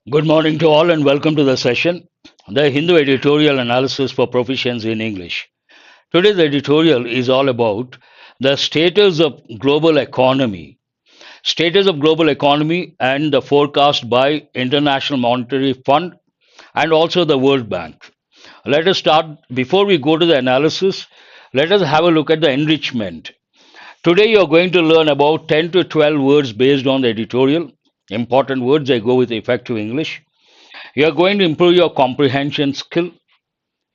Good morning to all and welcome to the session, the Hindu Editorial Analysis for Proficiency in English. Today's editorial is all about the status of global economy, and the forecast by International Monetary Fund and also the World Bank. Let us start before we go to the analysis. Let us have a look at the enrichment. Today you are going to learn about 10 to 12 words based on the editorial. Important words, I go with effective English. You are going to improve your comprehension skill.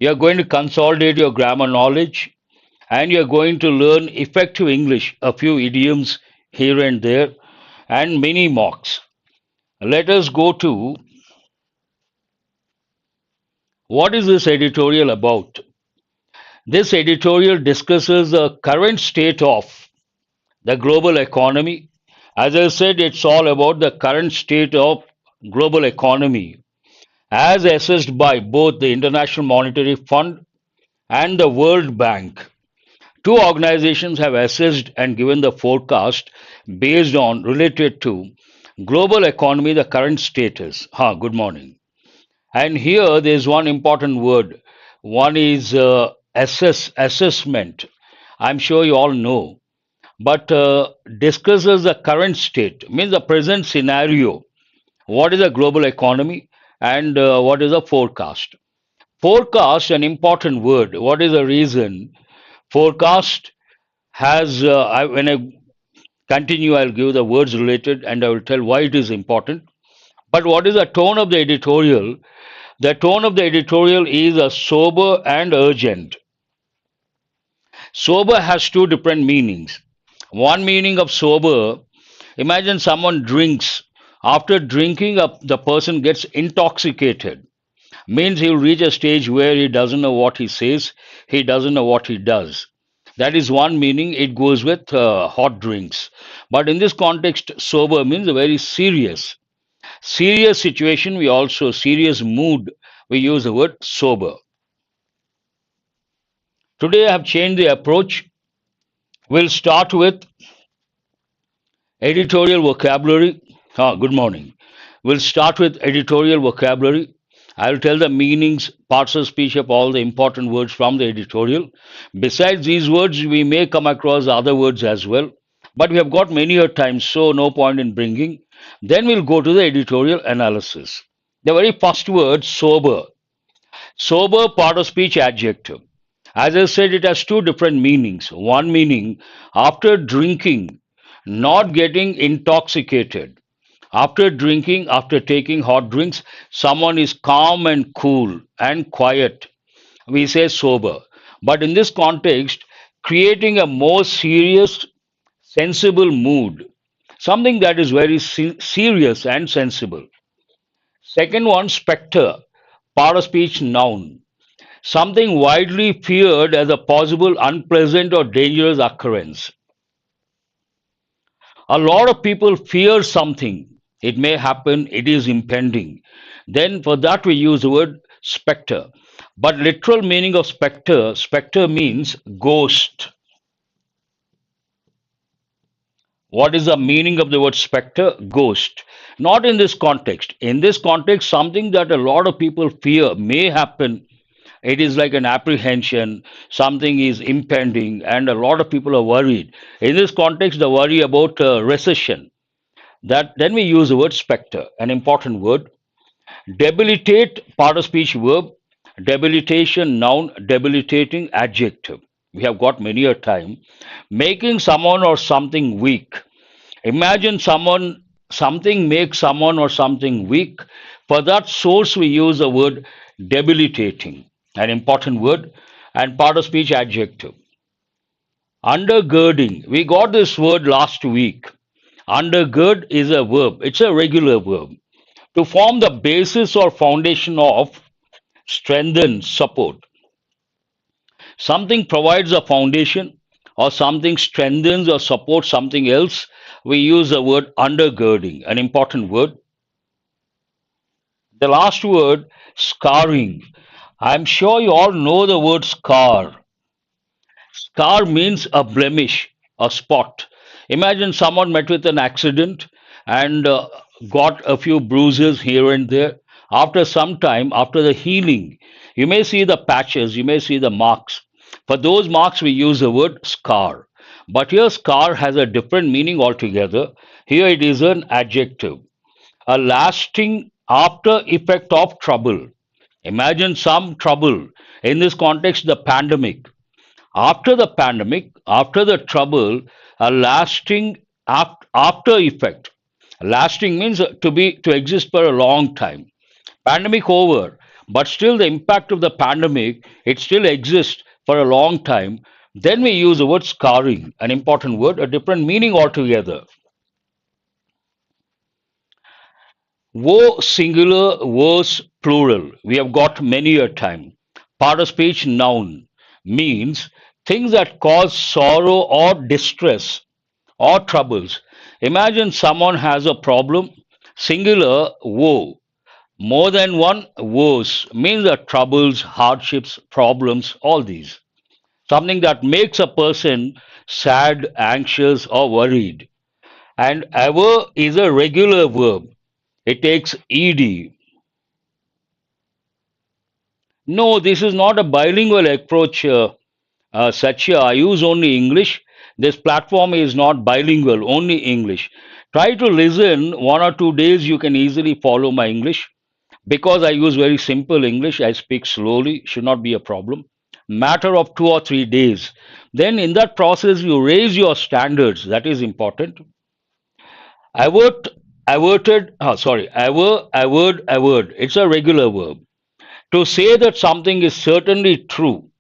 You are going to consolidate your grammar knowledge. And you are going to learn effective English, a few idioms here and there, and many mocks. Let us go to what is this editorial about? This editorial discusses the current state of the global economy. As I said, it's all about the current state of global economy as assessed by both the International Monetary Fund and the World Bank. Two organizations have assessed and given the forecast based on related to global economy, the current status. Good morning. And here there is one important word. One is assessment. I'm sure you all know, but discusses the current state, means the present scenario. What is the global economy and what is the forecast? Forecast, an important word. What is the reason? Forecast has, when I continue, I'll give the words related and I will tell why it is important. But what is the tone of the editorial? The tone of the editorial is a sober and urgent. Sober has two different meanings. One meaning of sober, imagine someone drinks. After drinking, the person gets intoxicated. Means he'll reach a stage where he doesn't know what he says, he doesn't know what he does. That is one meaning. It goes with hot drinks. But in this context, sober means a very serious situation. We also serious mood. We use the word sober. Today I have changed the approach. We'll start with editorial vocabulary. Good morning. We'll start with editorial vocabulary. I will tell the meanings, parts of speech of all the important words from the editorial. Besides these words, we may come across other words as well, but we have got many a time, so no point in bringing. Then we'll go to the editorial analysis. The very first word, sober. Sober, part of speech, adjective. As I said, it has two different meanings. One meaning, after drinking, not getting intoxicated. After drinking, after taking hot drinks, someone is calm and cool and quiet. We say sober. But in this context, creating a more serious, sensible mood, something that is very serious and sensible. Second one, spectre, part of speech, noun. Something widely feared as a possible unpleasant or dangerous occurrence. A lot of people fear something. It may happen, it is impending. Then for that we use the word spectre. But literal meaning of spectre means ghost. What is the meaning of the word spectre? Ghost. Not in this context. In this context, something that a lot of people fear may happen. It is like an apprehension, something is impending, and a lot of people are worried. In this context, the worry about recession. That then we use the word spectre, an important word. Debilitate, part of speech verb. Debilitation, noun. Debilitating, adjective. We have got many a time. Making someone or something weak. Imagine something makes someone or something weak. For that source, we use the word debilitating, an important word, and part of speech, adjective. Undergirding. We got this word last week. Undergird is a verb, it's a regular verb. To form the basis or foundation of, strengthen, support. Something provides a foundation or something strengthens or supports something else. We use the word undergirding, an important word. The last word, scarring. I'm sure you all know the word scar. Scar means a blemish, a spot. Imagine someone met with an accident and got a few bruises here and there. After some time, after the healing, you may see the patches, you may see the marks. For those marks, we use the word scar. But here, scar has a different meaning altogether. Here, it is an adjective, a lasting after effect of trouble. Imagine some trouble. In this context, the pandemic. After the pandemic, after the trouble, a lasting after effect. Lasting means to exist for a long time. Pandemic over, but still the impact of the pandemic, it still exists for a long time. Then we use the word scarring, an important word, a different meaning altogether. Woe singular, woes plural. We have got many a time. Part of speech noun means things that cause sorrow or distress or troubles. Imagine someone has a problem, singular woe. More than one woes means the troubles, hardships, problems, all these. Something that makes a person sad, anxious, or worried. And ever is a regular verb. It takes ed. No, this is not a bilingual approach, Satya. I use only English. This platform is not bilingual, only English. Try to listen 1 or 2 days, you can easily follow my English. Because I use very simple English, I speak slowly, should not be a problem. Matter of 2 or 3 days. Then in that process, you raise your standards. That is important. Avert, averred. It's a regular verb. To say that something is certainly true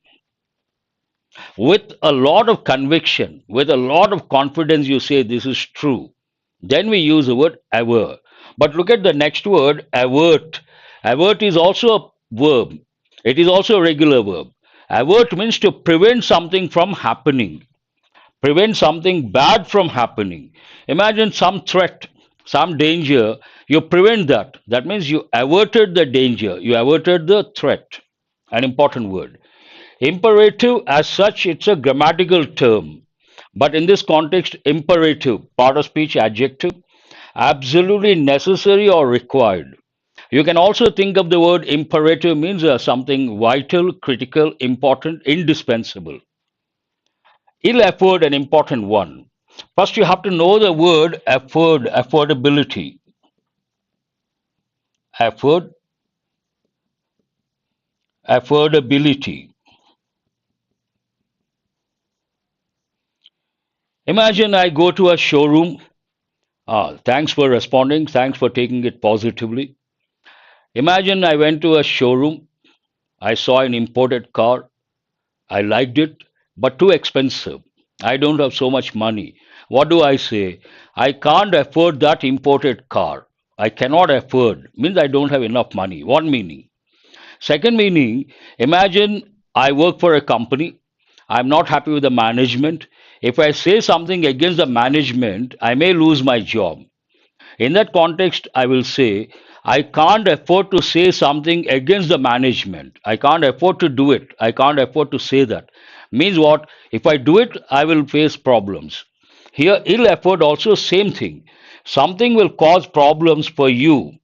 with a lot of conviction, with a lot of confidence, you say this is true. Then we use the word aver. But look at the next word, avert. Avert is also a verb. It is also a regular verb. Avert means to prevent something from happening, prevent something bad from happening. Imagine some threat, some danger, you prevent that. That means you averted the danger, you averted the threat. An important word. Imperative, as such, it's a grammatical term. But in this context, imperative, part of speech adjective, absolutely necessary or required. You can also think of the word imperative means something vital, critical, important, indispensable. Ill effort, an important one. First, you have to know the word effort, affordability. Effort, affordability. Imagine I go to a showroom. Thanks for responding. Thanks for taking it positively. Imagine I went to a showroom. I saw an imported car. I liked it, but too expensive. I don't have so much money. What do I say? I can't afford that imported car. I cannot afford means I don't have enough money. One meaning. Second meaning, imagine I work for a company. I'm not happy with the management. If I say something against the management, I may lose my job. In that context, I will say, I can't afford to say something against the management. I can't afford to do it. I can't afford to say that. Means what? If I do it, I will face problems. Here, ill effort also same thing. Something will cause problems for you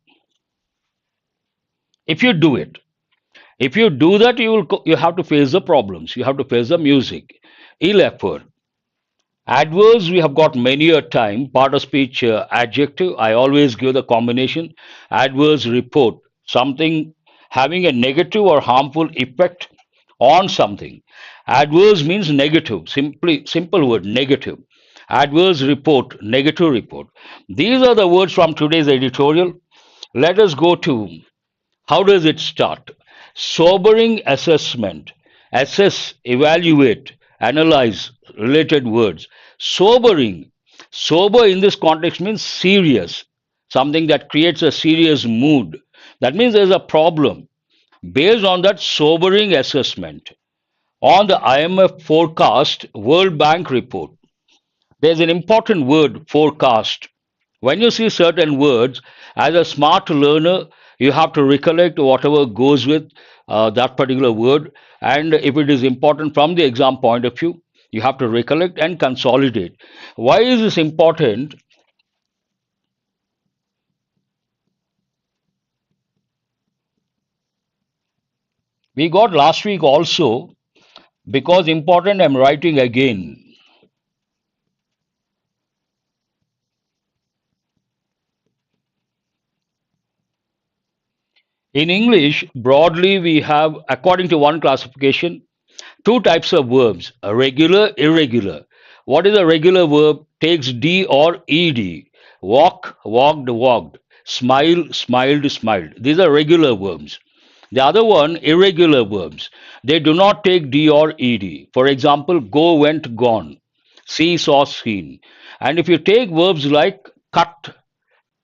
if you do it. If you do that, you have to face the problems. You have to face the music. Ill effort. Adverbs, we have got many a time. Part of speech adjective. I always give the combination. Adverbs report something having a negative or harmful effect on something. Adverbs means negative. Simply simple word negative. Adverbs report negative report. These are the words from today's editorial. Let us go to how does it start? Sobering assessment. Assess, evaluate, analyze related words. Sobering. Sober in this context means serious, something that creates a serious mood. That means there's a problem. Based on that sobering assessment, on the IMF forecast, World Bank report, there's an important word forecast. When you see certain words, as a smart learner, you have to recollect whatever goes with that particular word. And if it is important from the exam point of view, you have to recollect and consolidate. Why is this important? We got last week also because important I'm writing again. In English, broadly, we have, according to one classification, two types of verbs, a regular, irregular. What is a regular verb? Takes D or ED. Walk, walked, walked. Smile, smiled, smiled. These are regular verbs. The other one, irregular verbs. They do not take D or ED. For example, go, went, gone. See, saw, seen. And if you take verbs like cut,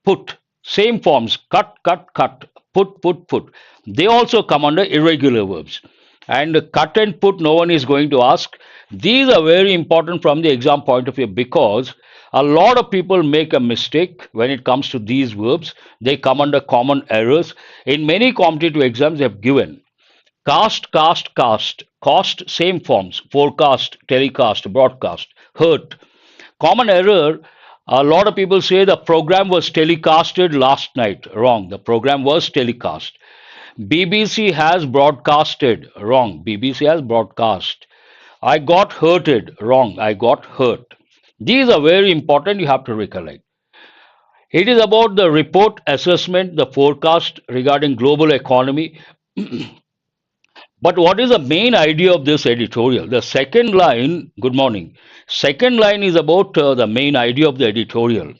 put, same forms, cut, cut, cut, put. They also come under irregular verbs. And cut and put, no one is going to ask. These are very important from the exam point of view because a lot of people make a mistake when it comes to these verbs. They come under common errors. In many competitive exams, they have given cast, cost, same forms, forecast, telecast, broadcast, hurt. Common error, a lot of people say the program was telecasted last night. Wrong. The program was telecast. BBC has broadcasted. Wrong. BBC has broadcast. I got hurted. Wrong. I got hurt. These are very important. You have to recollect. It is about the report, assessment, the forecast regarding global economy. But what is the main idea of this editorial? The second line, good morning. Second line is about the main idea of the editorial.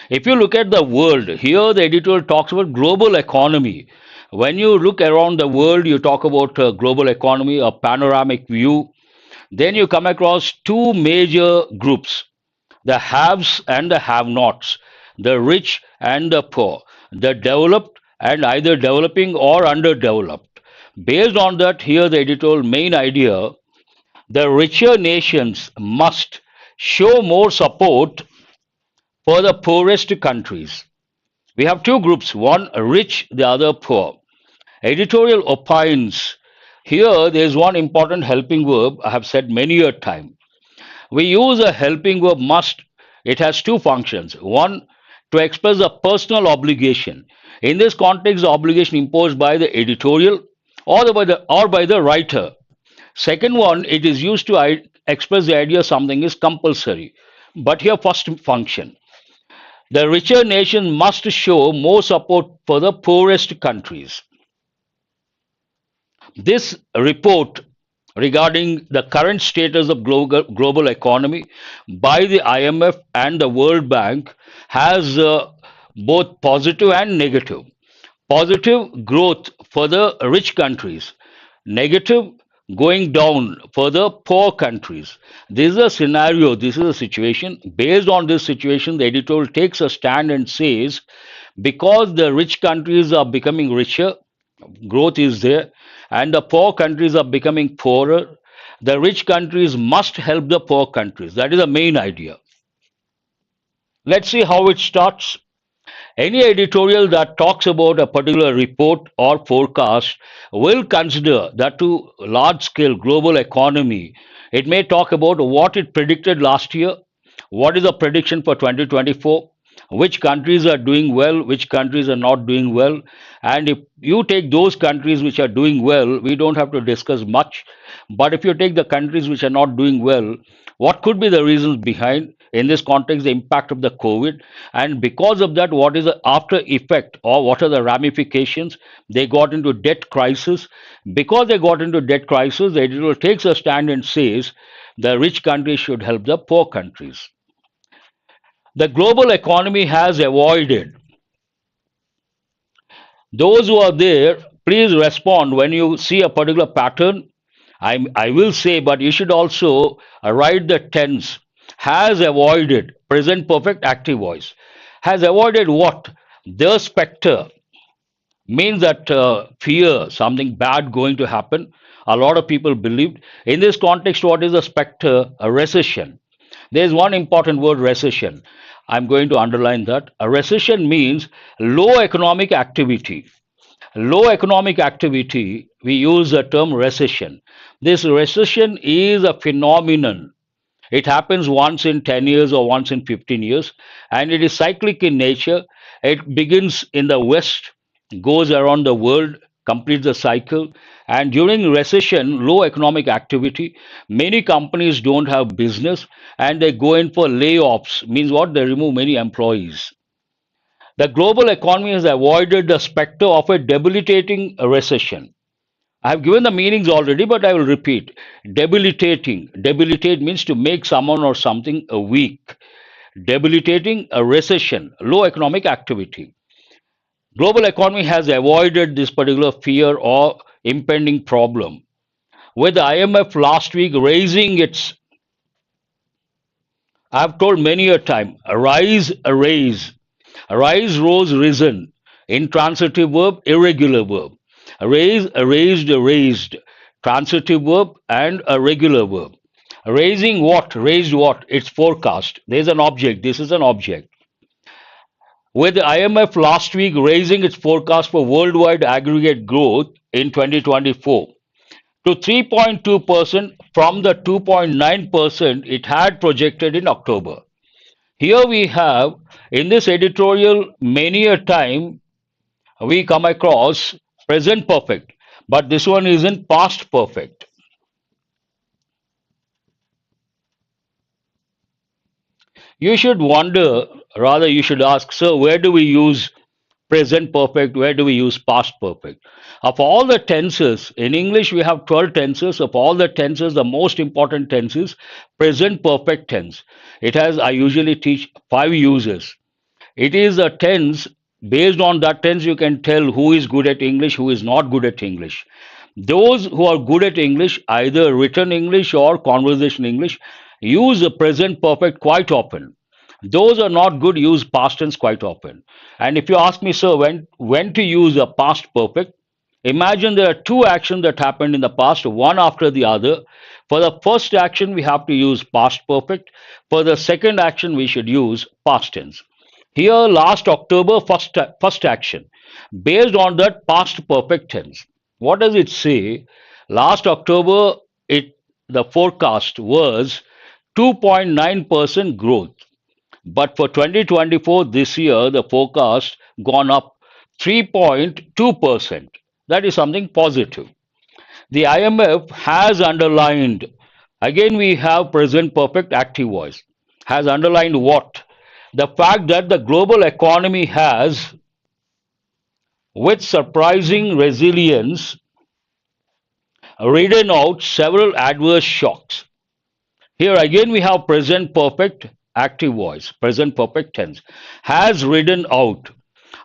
If you look at the world, here the editorial talks about global economy. When you look around the world, you talk about global economy, a panoramic view. Then you come across two major groups, the haves and the have nots, the rich and the poor, the developed and either developing or underdeveloped. Based on that, here the editorial main idea, the richer nations must show more support for the poorest countries. We have two groups, one rich, the other poor. Editorial opines. Here, there is one important helping verb I have said many a time. We use a helping verb must. It has two functions. One, to express a personal obligation. In this context, the obligation imposed by the editorial or by the writer. Second one, it is used to express the idea something is compulsory. But here, first function. The richer nations must show more support for the poorest countries. This report regarding the current status of global economy by the IMF and the World Bank has both positive and negative. Positive growth for the rich countries, negative going down for the poor countries. This is a scenario, this is a situation. Based on this situation, the editorial takes a stand and says because the rich countries are becoming richer, growth is there, and the poor countries are becoming poorer, the rich countries must help the poor countries. That is the main idea. Let's see how it starts. Any editorial that talks about a particular report or forecast will consider that to large scale global economy. It may talk about what it predicted last year, what is the prediction for 2024, which countries are doing well, which countries are not doing well. And if you take those countries which are doing well, we don't have to discuss much. But if you take the countries which are not doing well, what could be the reasons behind? In this context, the impact of the COVID, and because of that, what is the after effect or what are the ramifications? They got into debt crisis. Because they got into debt crisis, the editorial takes a stand and says the rich countries should help the poor countries. The global economy has avoided. Those who are there, please respond when you see a particular pattern. I will say, but you should also write the tense. Has avoided, present perfect active voice. Has avoided what? The specter means that fear, something bad going to happen. A lot of people believed. In this context, what is a specter? A recession. There is one important word, recession. I'm going to underline that. A recession means low economic activity. Low economic activity, we use the term recession. This recession is a phenomenon. It happens once in 10 years or once in 15 years, and it is cyclic in nature. It begins in the West, goes around the world, complete the cycle. And during recession, low economic activity, many companies don't have business and they go in for layoffs. Means what? They remove many employees. The global economy has avoided the specter of a debilitating recession. I have given the meanings already, but I will repeat. Debilitating. Debilitate means to make someone or something weak. Debilitating a recession, low economic activity. Global economy has avoided this particular fear or impending problem. With the IMF last week raising its, I've told many a time, rise, raise. Rise, rose, risen. Intransitive verb, irregular verb. Raise, raised, raised. Transitive verb and a regular verb. Raising what? Raised what? It's forecast. There's an object. This is an object. With the IMF last week raising its forecast for worldwide aggregate growth in 2024 to 3.2% from the 2.9% it had projected in October. Here we have, in this editorial, many a time we come across present perfect, but this one is in past perfect. You should wonder, rather, you should ask, sir, where do we use present perfect? Where do we use past perfect? Of all the tenses, in English we have 12 tenses. Of all the tenses, the most important tense is present perfect tense. It has, I usually teach 5 uses. It is a tense. Based on that tense, you can tell who is good at English, who is not good at English. Those who are good at English, either written English or conversation English, use the present perfect quite often. Those are not good use past tense quite often. And if you ask me, sir, when to use a past perfect, imagine there are two actions that happened in the past, one after the other. For the first action, we have to use past perfect. For the second action, we should use past tense. Here, last October, first action, based on that past perfect tense. What does it say? Last October, the forecast was 2.9% growth. But for 2024, this year, the forecast gone up 3.2%. That is something positive. The IMF has underlined, again, we have present perfect active voice, has underlined what? The fact that the global economy has, with surprising resilience, ridden out several adverse shocks. Here again we have present perfect active voice, present perfect tense, has ridden out.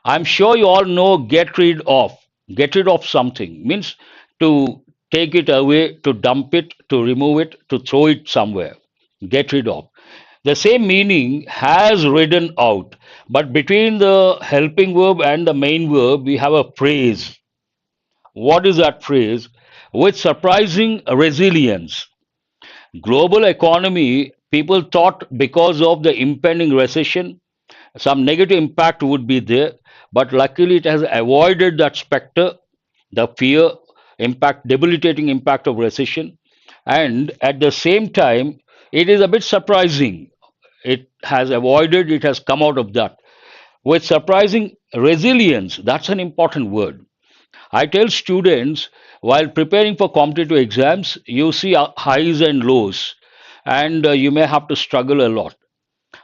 I'm sure you all know get rid of. Get rid of something means to take it away, to dump it, to remove it, to throw it somewhere. Get rid of. The same meaning has ridden out, but between the helping verb and the main verb, we have a phrase. What is that phrase? With surprising resilience. Global economy, people thought because of the impending recession, some negative impact would be there, but luckily it has avoided that specter, the fear, impact, debilitating impact of recession. And at the same time, it is a bit surprising. It has avoided, it has come out of that. With surprising resilience, that's an important word. I tell students while preparing for competitive exams, you see highs and lows, and you may have to struggle a lot.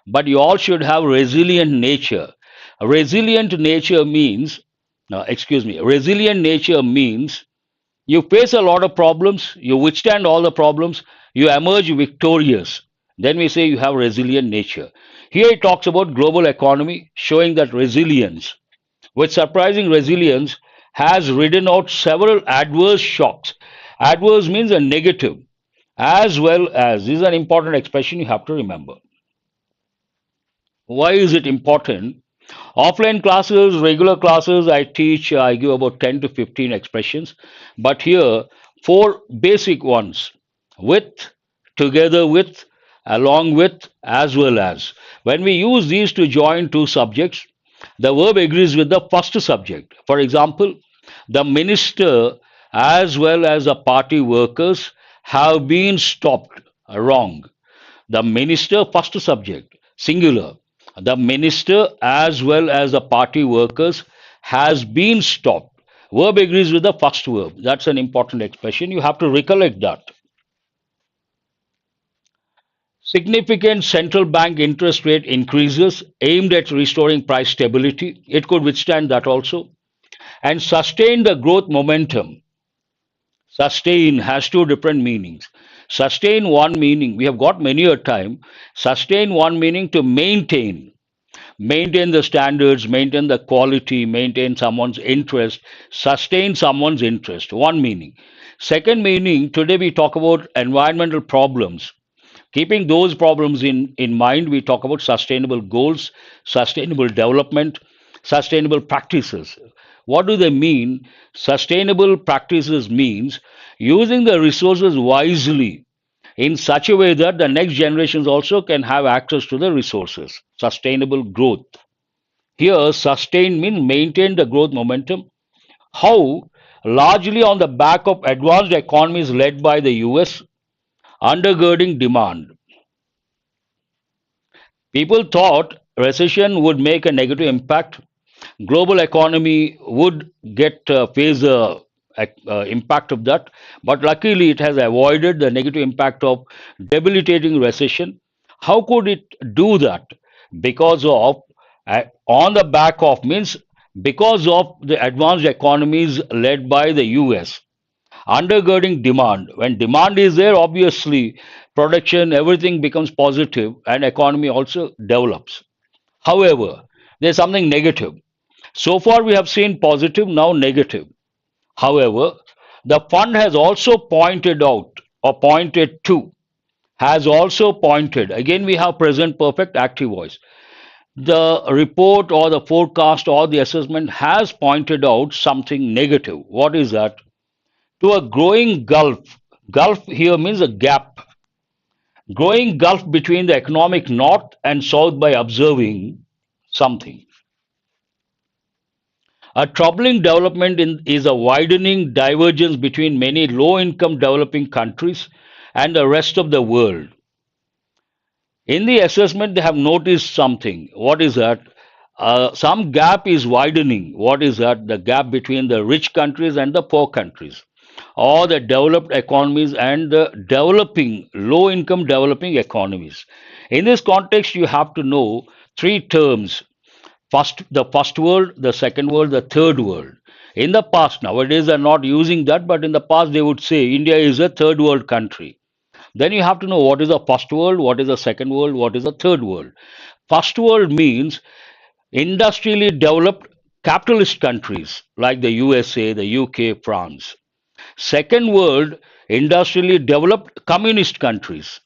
But you all should have resilient nature. A resilient nature means, resilient nature means you face a lot of problems, you withstand all the problems, you emerge victorious. Then we say you have resilient nature. Here it talks about global economy, showing that resilience, with surprising resilience, has ridden out several adverse shocks. Adverse means a negative, as well as, this is an important expression you have to remember. Why is it important? Offline classes, regular classes, I teach, I give about 10 to 15 expressions. But here, 4 basic ones: with, together with, along with, as well as. When we use these to join two subjects, the verb agrees with the first subject. For example, the minister as well as the party workers have been stopped. Wrong. The minister, first subject, singular. The minister as well as the party workers has been stopped. Verb agrees with the first verb. That's an important expression. You have to recollect that. Significant central bank interest rate increases aimed at restoring price stability. It could withstand that also. And sustain the growth momentum. Sustain has two different meanings. Sustain one meaning, we have got many a time. Sustain one meaning to maintain. Maintain the standards, maintain the quality, maintain someone's interest, sustain someone's interest. One meaning. Second meaning, today we talk about environmental problems. Keeping those problems in mind, we talk about sustainable goals, sustainable development, sustainable practices. What do they mean? Sustainable practices means using the resources wisely in such a way that the next generations also can have access to the resources. Sustainable growth. Here, sustain means maintain the growth momentum. How? Largely on the back of advanced economies led by the US, undergirding demand. People thought recession would make a negative impact. Global economy would get face the impact of that, but luckily it has avoided the negative impact of debilitating recession. How could it do that? Because of on the back of means because of the advanced economies led by the US undergirding demand. When demand is there, obviously production, everything becomes positive and economy also develops. However, there's something negative. So far we have seen positive, now negative. However, the fund has also pointed out or pointed to, has also pointed, again we have present perfect active voice. The report or the forecast or the assessment has pointed out something negative. What is that? To a growing gulf. Gulf here means a gap. Growing gulf between the economic north and south by observing something. A troubling development is a widening divergence between many low income developing countries and the rest of the world. In the assessment, they have noticed something. What is that? Some gap is widening. What is that? The gap between the rich countries and the poor countries, or the developed economies and the developing, low income developing economies. In this context, you have to know three terms: the first world, the second world, the third world. In the past, nowadays they're not using that, but in the past they would say India is a third world country. Then you have to know what is the first world, what is the second world, what is the third world. First world means industrially developed capitalist countries like the USA, the UK, France. Second world, industrially developed communist countries.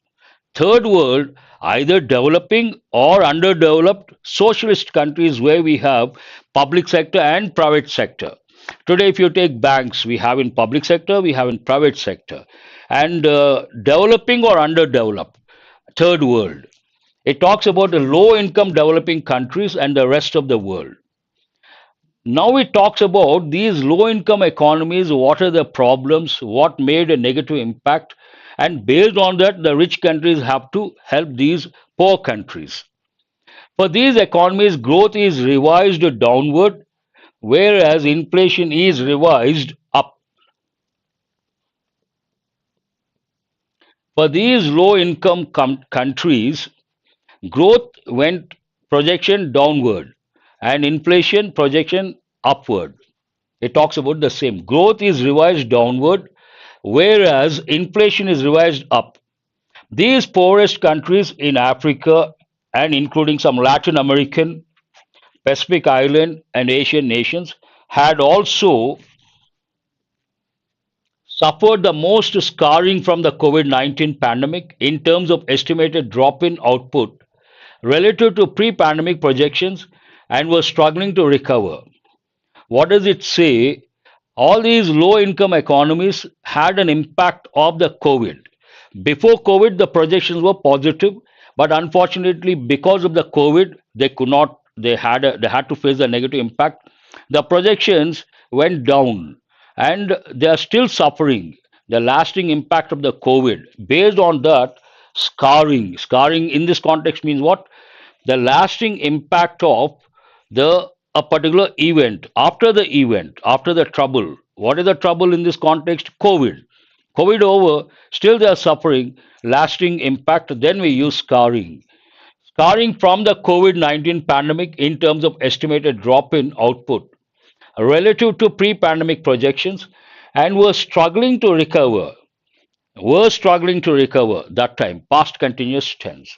Third world, either developing or underdeveloped socialist countries where we have public sector and private sector. Today, if you take banks, we have in public sector, we have in private sector, and developing or underdeveloped. Third world. It talks about the low income developing countries and the rest of the world. Now it talks about these low income economies, what are the problems, what made a negative impact, and based on that, the rich countries have to help these poor countries. For these economies, growth is revised downward, whereas inflation is revised up. For these low income countries, growth went projection downward and inflation projection upward. It talks about the same. Growth is revised downward, whereas inflation is revised up. These poorest countries in Africa and including some Latin American, Pacific Island, and Asian nations had also suffered the most scarring from the COVID 19 pandemic in terms of estimated drop in output relative to pre pandemic projections and were struggling to recover. What does it say? All these low income economies had an impact of the COVID. Before COVID, the projections were positive, but unfortunately, because of the COVID, they could not. They had to face the negative impact. The projections went down, and they are still suffering the lasting impact of the COVID. Based on that, scarring in this context means what? The lasting impact of the a particular event, after the trouble. What is the trouble in this context? COVID. COVID over, still they are suffering, lasting impact. Then we use scarring. Scarring from the COVID 19 pandemic in terms of estimated drop in output relative to pre pandemic projections, and were struggling to recover. Were struggling to recover that time, past continuous tense.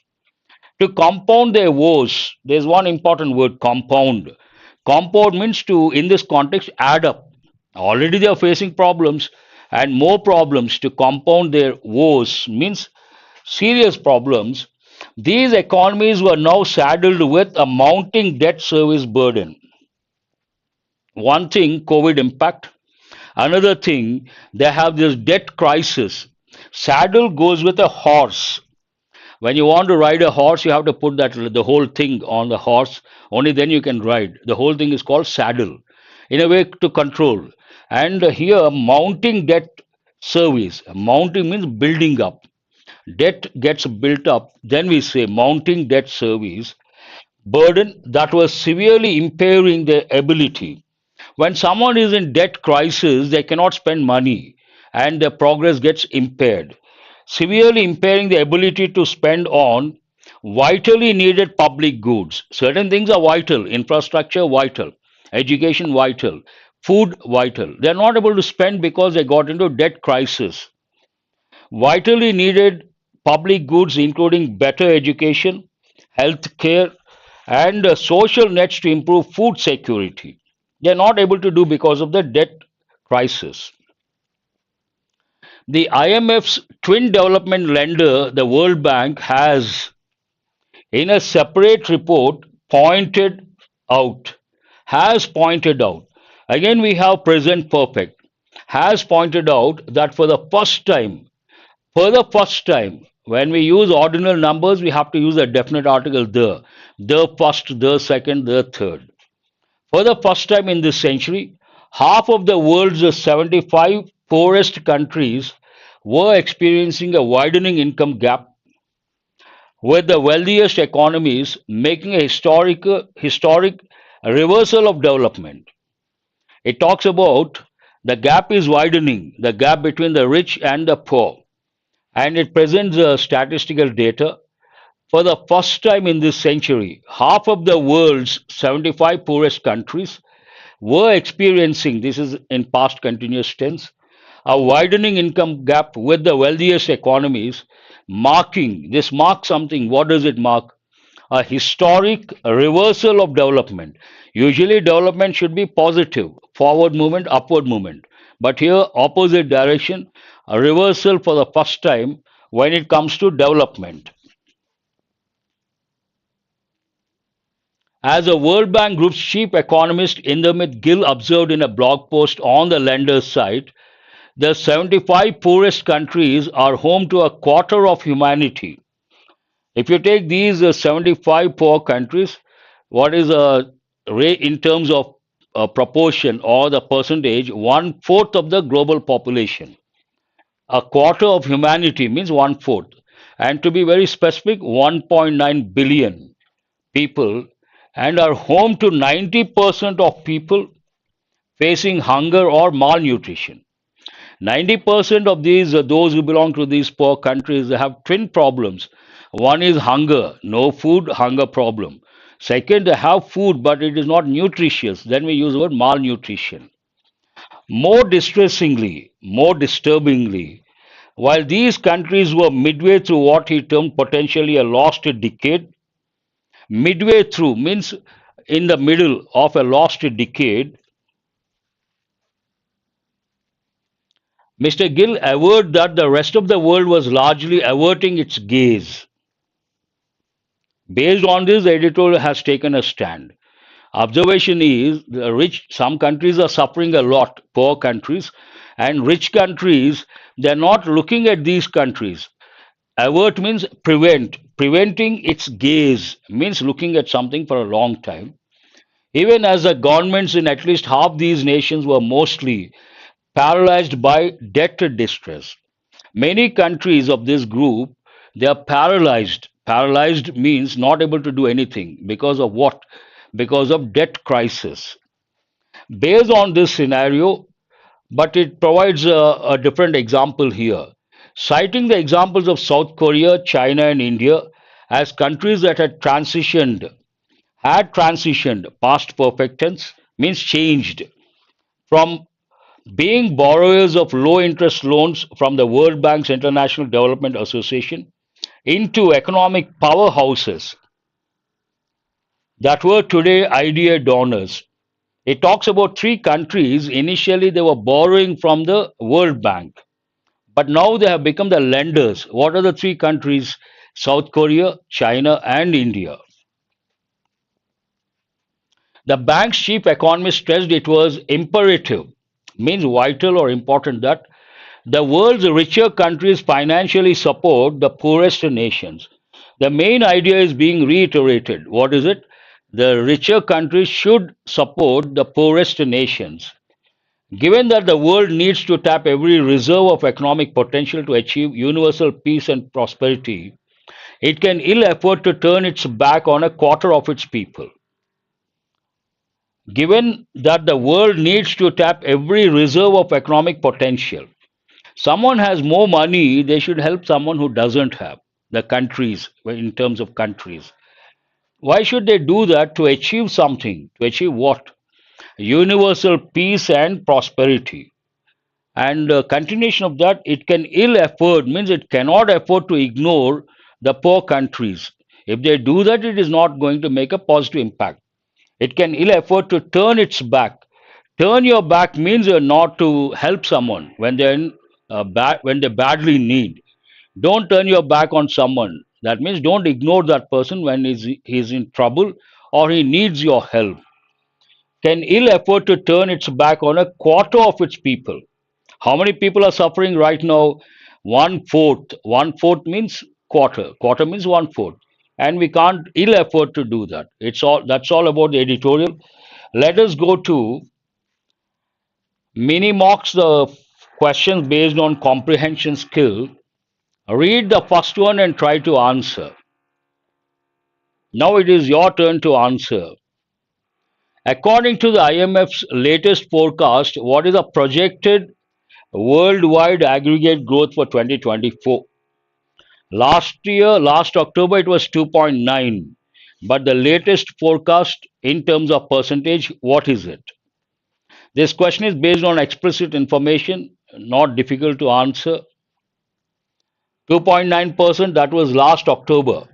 To compound their woes, there's one important word, compound. Compound means to, in this context, add up. Already they are facing problems and more problems. To compound their woes means serious problems. These economies were now saddled with a mounting debt service burden. One thing, COVID impact. Another thing, they have this debt crisis. Saddle goes with a horse. When you want to ride a horse, you have to put that the whole thing on the horse. Only then you can ride. The whole thing is called saddle, in a way to control. And here, mounting debt service. Mounting means building up. Debt gets built up. Then we say mounting debt service burden that was severely impairing their ability. When someone is in debt crisis, they cannot spend money, and their progress gets impaired, severely impairing the ability to spend on vitally needed public goods. Certain things are vital, infrastructure vital, education vital, food vital. They are not able to spend because they got into debt crisis. Vitally needed public goods, including better education, health care, and social nets to improve food security. They are not able to do because of the debt crisis. The IMF's twin development lender, the World Bank, has, in a separate report, pointed out, has pointed out, again we have present perfect, has pointed out that for the first time, when we use ordinal numbers, we have to use a definite article the first, the second, the third. For the first time in this century, half of the world's 75 poorest countries were experiencing a widening income gap, with the wealthiest economies making a historic reversal of development. It talks about the gap is widening, the gap between the rich and the poor, and it presents statistical data. For the first time in this century, half of the world's 75 poorest countries were experiencing, this is in past continuous tense, a widening income gap with the wealthiest economies, marking, this marks something. What does it mark? A historic reversal of development. Usually, development should be positive, forward movement, upward movement. But here, opposite direction, a reversal for the first time when it comes to development. As a World Bank Group's chief economist Indermit Gill observed in a blog post on the lender's site, the 75 poorest countries are home to a quarter of humanity. If you take these 75 poor countries, what is a rate in terms of proportion or the percentage? One fourth of the global population. A quarter of humanity means one fourth. And to be very specific, 1.9 billion people, and are home to 90% of people facing hunger or malnutrition. 90% of these, those who belong to these poor countries, they have twin problems. One is hunger, no food, hunger problem. Second, they have food, but it is not nutritious. Then we use the word malnutrition. More distressingly, more disturbingly, while these countries were midway through what he termed potentially a lost decade, midway through means in the middle of a lost decade, Mr. Gill averred that the rest of the world was largely averting its gaze. Based on this, the editorial has taken a stand. Observation is the rich, some countries are suffering a lot, poor countries, and rich countries, they're not looking at these countries. Avert means prevent. Preventing its gaze means looking at something for a long time. Even as the governments in at least half these nations were mostly paralyzed by debt distress. Many countries of this group, they are paralyzed. Paralyzed means not able to do anything because of what? because of debt crisis. Based on this scenario, but it provides a different example here, citing the examples of South Korea, China, and India as countries that had transitioned past perfect tense means changed from being borrowers of low interest loans from the World Bank's International Development Association into economic powerhouses that were today idea donors. It talks about three countries. Initially, they were borrowing from the World Bank, but now they have become the lenders. What are the three countries? South Korea, China, and India. The bank's chief economist stressed it was imperative, means vital or important, that the world's richer countries financially support the poorest nations. The main idea is being reiterated. What is it? The richer countries should support the poorest nations. Given that the world needs to tap every reserve of economic potential to achieve universal peace and prosperity, it can ill afford to turn its back on a quarter of its people. Given that the world needs to tap every reserve of economic potential, someone has more money, they should help someone who doesn't have. The countries, in terms of countries. Why should they do that? To achieve something. To achieve what? Universal peace and prosperity. And continuation of that, it can ill afford, means it cannot afford to ignore the poor countries. If they do that, it is not going to make a positive impact. It can ill afford to turn its back. Turn your back means not to help someone when they're when they badly need. Don't turn your back on someone. That means don't ignore that person when he's in trouble or he needs your help. Can ill afford to turn its back on a quarter of its people. How many people are suffering right now? One fourth. One fourth means quarter. Quarter means one fourth. And we can't ill afford to do that. That's all about the editorial. Let us go to mini mocks, the questions based on comprehension skill. Read the first one and try to answer. Now it is your turn to answer. According to the IMF's latest forecast, what is the projected worldwide aggregate growth for 2024? Last year, last October, it was 2.9. But the latest forecast in terms of percentage, what is it? This question is based on explicit information, not difficult to answer. 2.9%, that was last October.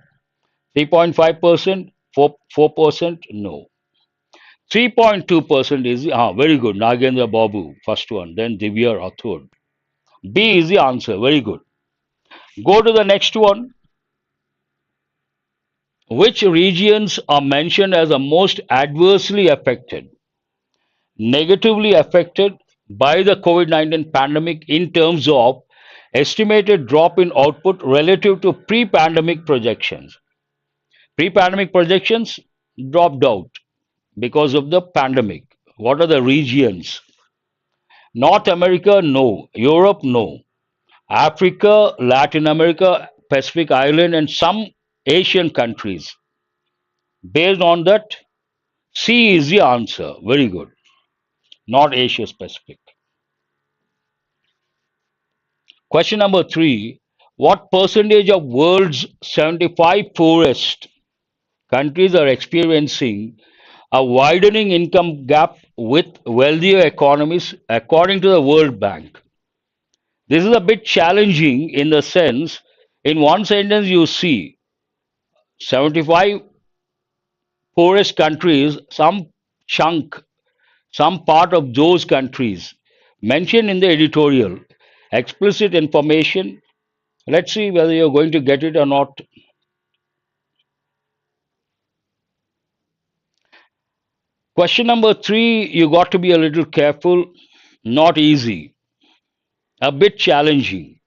3.5%, 4%, no. 3.2% is very good. Nagendra Babu, first one. Then Divya Rathod. B is the answer. Very good. Go to the next one. Which regions are mentioned as the most adversely affected, negatively affected by the COVID 19 pandemic in terms of estimated drop in output relative to pre pandemic projections? Pre pandemic projections dropped out because of the pandemic. What are the regions? North America, no. Europe, no. Africa, Latin America, Pacific Island, and some Asian countries. Based on that, C is the answer. Very good. Not Asia Pacific. Question number three. What percentage of world's 75 poorest countries are experiencing a widening income gap with wealthier economies according to the World Bank? This is a bit challenging in the sense, in one sentence, you see 75 poorest countries, some chunk, some part of those countries mentioned in the editorial, explicit information. Let's see whether you're going to get it or not. Question number three, you got to be a little careful, not easy, a bit challenging.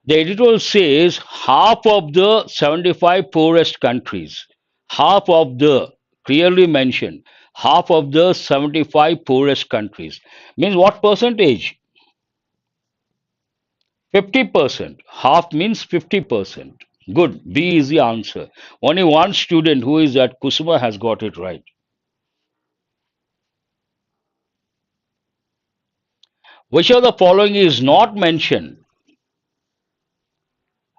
The editorial says half of the 75 poorest countries, half of the, clearly mentioned, half of the 75 poorest countries. Means what percentage? 50%. Half means 50%. Good. B is the answer. Only one student, who is that? Kusuma, has got it right. Which of the following is not mentioned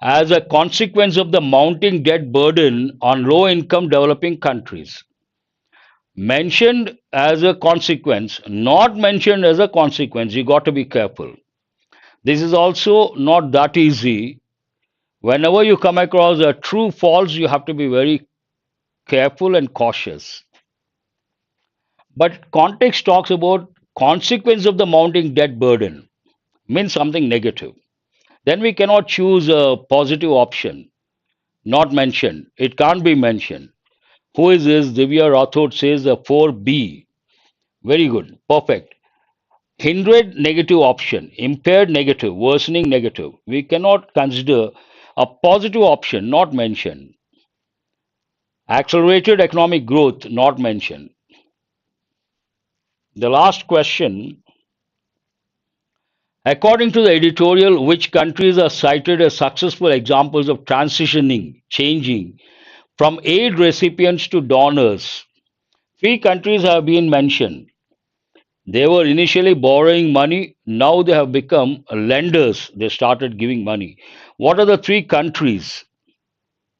as a consequence of the mounting debt burden on low income developing countries? Mentioned as a consequence, not mentioned as a consequence. You got to be careful. This is also not that easy. Whenever you come across a true false, you have to be very careful and cautious. But context talks about consequence of the mounting debt burden, means something negative. Then we cannot choose a positive option, not mentioned. It can't be mentioned. Who is this? Divya Rathod says the 4B. Very good. Perfect. Hindered negative option, impaired negative, worsening negative. We cannot consider a positive option, not mentioned. Accelerated economic growth, not mentioned. The last question, according to the editorial, which countries are cited as successful examples of transitioning, changing from aid recipients to donors? Three countries have been mentioned. They were initially borrowing money, now they have become lenders. They started giving money. What are the three countries?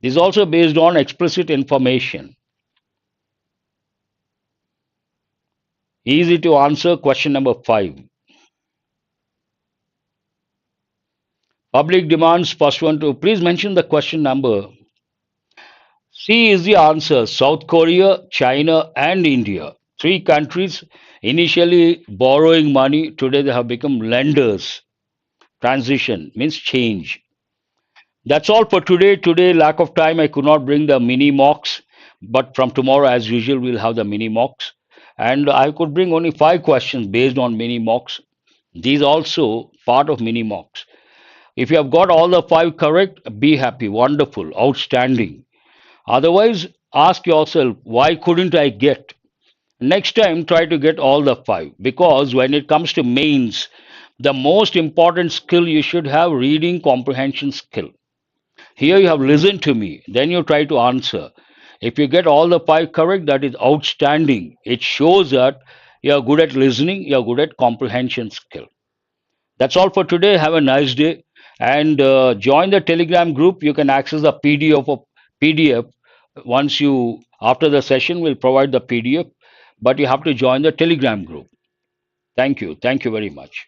This is also based on explicit information. Easy to answer. Question number 5. Public demands, first one to please mention the question number. C is the answer. South Korea, China, and India. Three countries initially borrowing money, today they have become lenders. Transition means change. That's all for today. Today, lack of time, I could not bring the mini mocks, but from tomorrow, as usual, we'll have the mini mocks. And I could bring only 5 questions based on mini mocks. These also part of mini mocks. If you have got all the 5 correct, be happy, wonderful, outstanding. Otherwise, ask yourself, why couldn't I get? Next time, try to get all the 5 because when it comes to mains, the most important skill you should have reading comprehension skill. Here you have listened to me, then you try to answer. If you get all the 5 correct, that is outstanding. It shows that you are good at listening, you are good at comprehension skill. That's all for today. Have a nice day and join the Telegram group. You can access the PDF once you after the session. We'll provide the PDF, but you have to join the Telegram group. Thank you. Thank you very much.